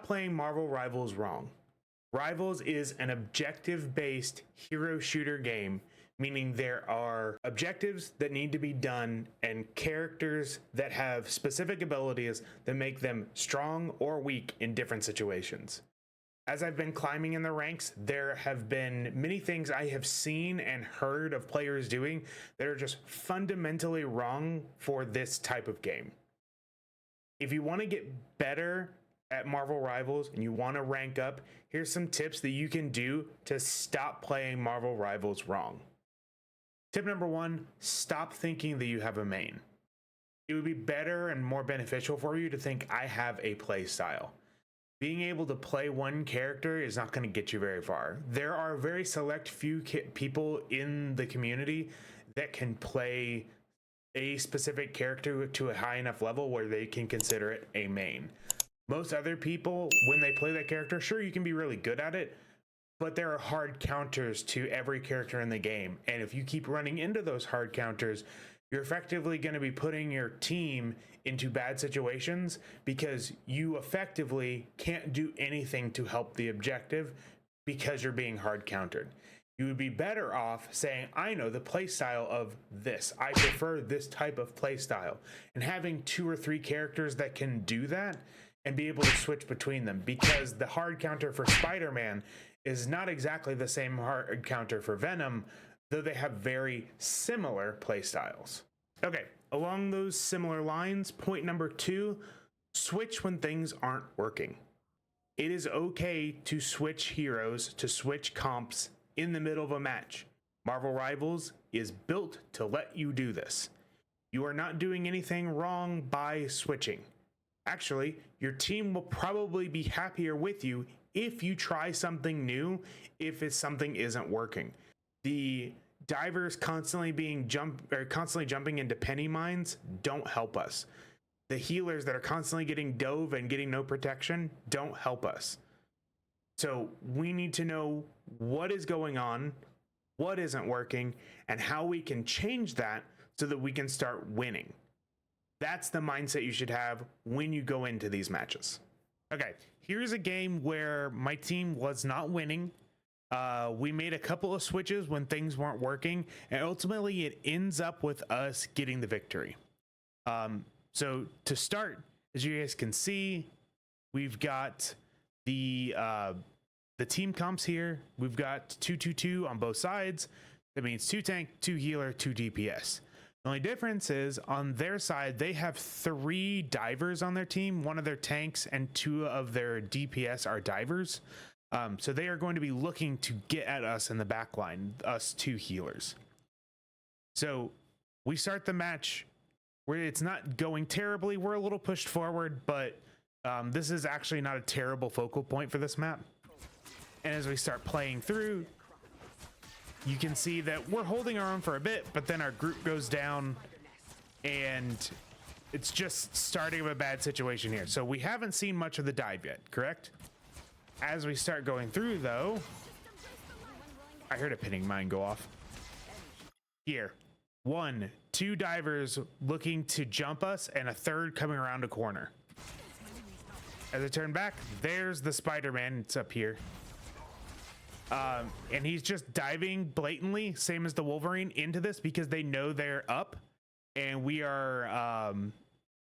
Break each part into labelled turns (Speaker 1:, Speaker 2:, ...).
Speaker 1: stop playing Marvel Rivals wrong. Rivals is an objective-based hero shooter game, meaning there are objectives that need to be done and characters that have specific abilities that make them strong or weak in different situations. As I've been climbing in the ranks, there have been many things I have seen and heard of players doing that are just fundamentally wrong for this type of game. If you want to get better at Marvel Rivals and you want to rank up, here's some tips that you can do to stop playing Marvel Rivals wrong. Tip number 1, stop thinking that you have a main. It would be better and more beneficial for you to think I have a play style. Being able to play one character is not going to get you very far. There are very select few people in the community that can play a specific character to a high enough level where they can consider it a main. Most other people, when they play that character, sure, you can be really good at it, but there are hard counters to every character in the game. And if you keep running into those hard counters, you're effectively going to be putting your team into bad situations because you effectively can't do anything to help the objective because you're being hard countered. You would be better off saying, I know the play style of this. I prefer this type of play style. And having 2 or 3 characters that can do that and be able to switch between them, because the hard counter for Spider-Man is not exactly the same hard counter for Venom, though they have very similar play styles. Okay, along those similar lines, point number 2, switch when things aren't working. It is okay to switch heroes, to switch comps in the middle of a match. Marvel Rivals is built to let you do this. You are not doing anything wrong by switching. Actually, your team will probably be happier with you if you try something new, if something isn't working. The divers constantly jumping into penny mines don't help us. The healers that are constantly getting dove and getting no protection don't help us. So we need to know what is going on, what isn't working, and how we can change that so that we can start winning. That's the mindset you should have when you go into these matches. Okay, here's a game where my team was not winning. We made a couple of switches when things weren't working, and ultimately it ends up with us getting the victory. So to start, as you guys can see, we've got the team comps here. We've got 2-2-2 on both sides. That means 2 tank, 2 healer, 2 DPS. The only difference is on their side, they have 3 divers on their team. 1 of their tanks and 2 of their DPS are divers. So they are going to be looking to get at us in the back line, us 2 healers. So we start the match where it's not going terribly. We're a little pushed forward, but this is actually not a terrible focal point for this map. And as we start playing through, you can see that we're holding our own for a bit, but then our group goes down and it's just starting of a bad situation here. So we haven't seen much of the dive yet, correct? As we start going through though, I heard a pinning mine go off. Here, 1, 2 divers looking to jump us and a 3rd coming around a corner. As I turn back, there's the Spider-Man, it's up here. And he's just diving blatantly, same as the Wolverine, into this because they know they're up and we are,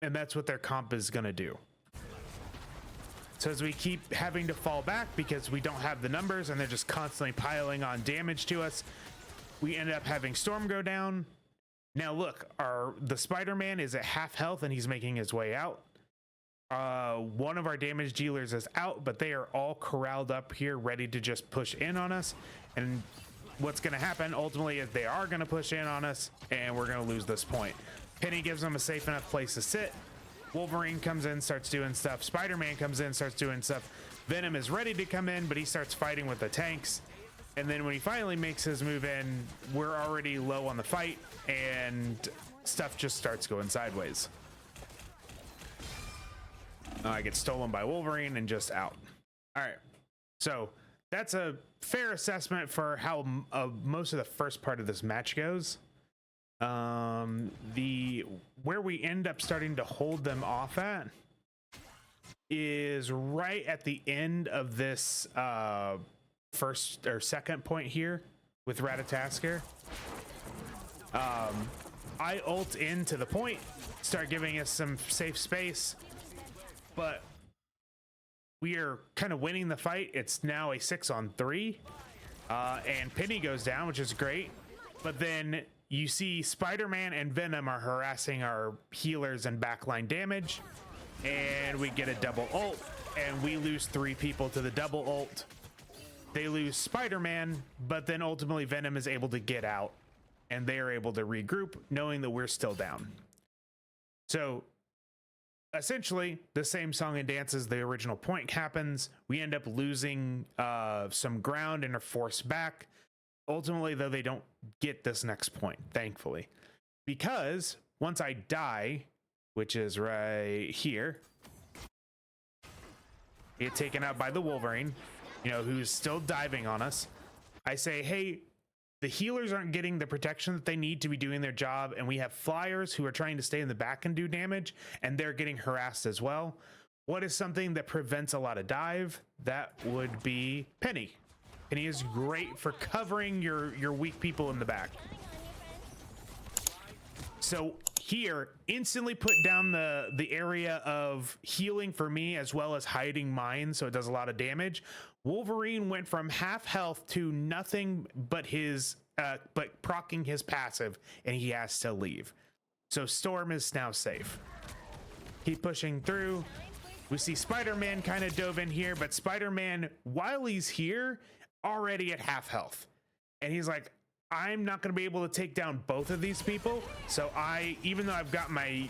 Speaker 1: and that's what their comp is gonna do. So as we keep having to fall back because we don't have the numbers and they're just constantly piling on damage to us, we end up having Storm go down. Now look, the Spider-Man is at half health and he's making his way out. One of our damage dealers is out, but they are all corralled up here ready to just push in on us. And what's going to happen ultimately is they are going to push in on us and we're going to lose this point. Penny gives them a safe enough place to sit. Wolverine comes in, starts doing stuff. Spider-Man comes in, starts doing stuff. Venom is ready to come in, but he starts fighting with the tanks. And then when he finally makes his move in, we're already low on the fight and stuff just starts going sideways. I get stolen by Wolverine and just out. All right, so that's a fair assessment for how most of the first part of this match goes. Where we end up starting to hold them off at is right at the end of this first or second point here with Ratatasker. I ult into the point, start giving us some safe space, but we are kind of winning the fight. It's now a 6-on-3, and Penny goes down, which is great. But then you see Spider-Man and Venom are harassing our healers and backline damage, and we get a double ult, and we lose 3 people to the double ult. They lose Spider-Man, but then ultimately Venom is able to get out, and they are able to regroup, knowing that we're still down. So essentially the same song and dance as the original point happens. We end up losing some ground and are forced back. Ultimately, though, they don't get this next point, thankfully, because once I die, which is right here, get taken out by the Wolverine, you know, who's still diving on us. I say, hey, the healers aren't getting the protection that they need to be doing their job, and we have flyers who are trying to stay in the back and do damage, and they're getting harassed as well. What is something that prevents a lot of dive? That would be Penny. Penny is great for covering your weak people in the back. So here, instantly put down the area of healing for me, as well as hiding mine, so it does a lot of damage. Wolverine went from half health to nothing but his but proccing his passive, and he has to leave. So Storm is now safe. Keep pushing through. We see Spider-Man kind of dove in here, but Spider-Man, while he's here, already at half health, and he's like, I'm not going to be able to take down both of these people, so even though I've got my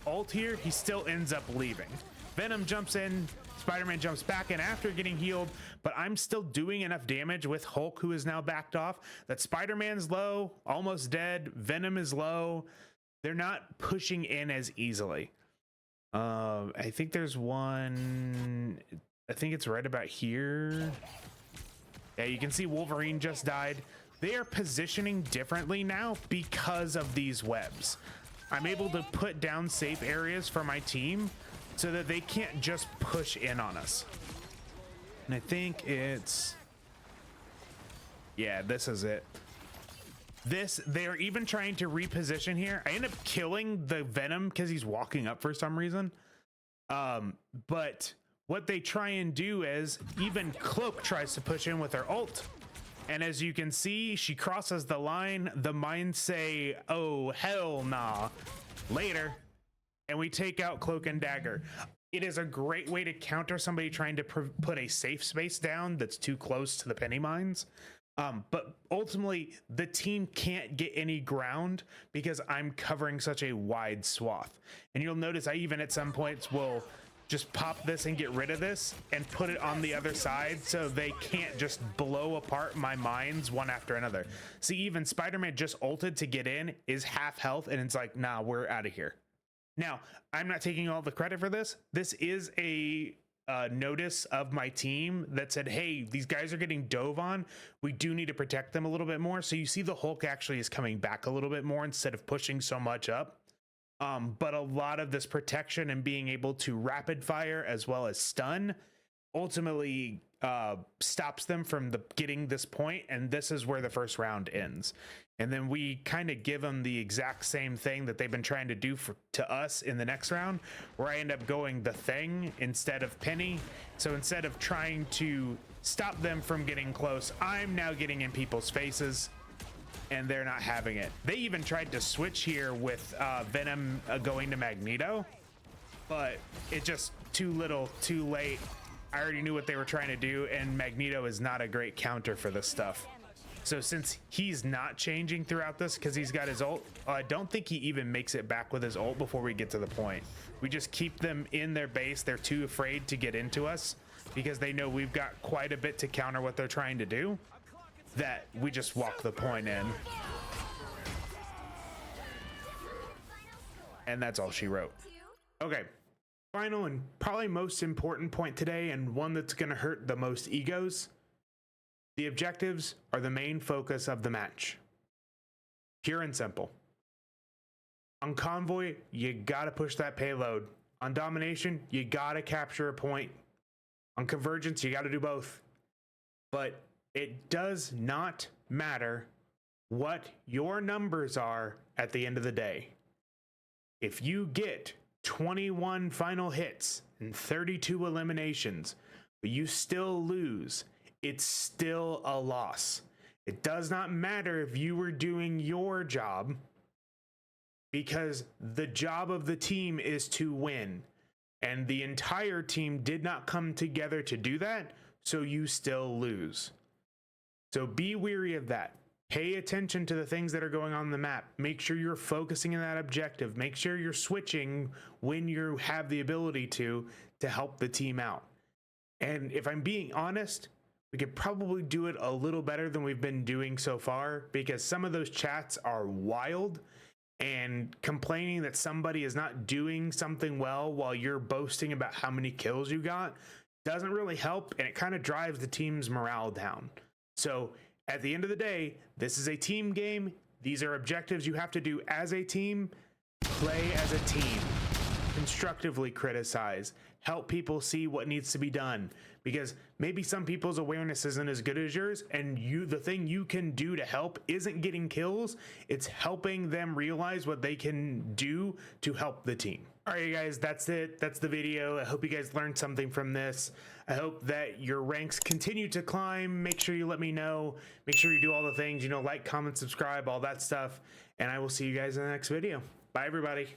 Speaker 1: ult here, he still ends up leaving. Venom jumps in, Spider-Man jumps back in after getting healed, but I'm still doing enough damage with Hulk, who is now backed off, that Spider-Man's low, almost dead, Venom is low. They're not pushing in as easily. I think there's one, I think it's right about here. Yeah, you can see Wolverine just died. They are positioning differently now because of these webs. I'm able to put down safe areas for my team so that they can't just push in on us. And I think it's, yeah, this is it. They're even trying to reposition here. I end up killing the Venom because he's walking up for some reason. But what they try and do is even Cloak tries to push in with her ult. And as you can see, she crosses the line. The mines say, oh, hell nah, later. And we take out Cloak and Dagger. It is a great way to counter somebody trying to put a safe space down that's too close to the penny mines. But ultimately, the team can't get any ground because I'm covering such a wide swath. And you'll notice I even at some points will just pop this and get rid of this and put it on the other side so they can't just blow apart my mines one after another. See, even Spider-Man just ulted to get in, is half health, and it's like, nah, we're out of here. Now, I'm not taking all the credit for this. This is a notice of my team that said, hey, these guys are getting dove on. We do need to protect them a little bit more. So you see the Hulk actually is coming back a little bit more instead of pushing so much up. But a lot of this protection and being able to rapid fire as well as stun ultimately stops them from getting this point, and this is where the first round ends. And then we kind of give them the exact same thing that they've been trying to do to us in the next round, where I end up going the Thing instead of Penny. So instead of trying to stop them from getting close, I'm now getting in people's faces, and they're not having it. They even tried to switch here with Venom going to Magneto, but it just too little, too late. I already knew what they were trying to do, and Magneto is not a great counter for this stuff. So since he's not changing throughout this because he's got his ult, I don't think he even makes it back with his ult before we get to the point. We just keep them in their base. They're too afraid to get into us because they know we've got quite a bit to counter what they're trying to do, that we just walk the point in. And that's all she wrote. Okay, final and probably most important point today, and one that's going to hurt the most egos. The objectives are the main focus of the match. Pure and simple. On Convoy, you gotta push that payload. On domination, you gotta capture a point. On convergence, you gotta do both. But it does not matter what your numbers are at the end of the day. If you get 21 final hits and 32 eliminations, but you still lose, it's still a loss. It does not matter if you were doing your job, because the job of the team is to win. And the entire team did not come together to do that, so you still lose. So be wary of that. Pay attention to the things that are going on the map. Make sure you're focusing on that objective. Make sure you're switching when you have the ability to help the team out. And if I'm being honest, we could probably do it a little better than we've been doing so far, because some of those chats are wild, and complaining that somebody is not doing something well while you're boasting about how many kills you got doesn't really help, and it kind of drives the team's morale down. So at the end of the day, this is a team game. These are objectives you have to do as a team. Play as a team. Constructively criticize. Help people see what needs to be done, because maybe some people's awareness isn't as good as yours, and the thing you can do to help isn't getting kills. It's helping them realize what they can do to help the team. All right, you guys, that's it. That's the video. I hope you guys learned something from this. I hope that your ranks continue to climb. Make sure you let me know. Make sure you do all the things, like, comment, subscribe, all that stuff. And I will see you guys in the next video. Bye, everybody.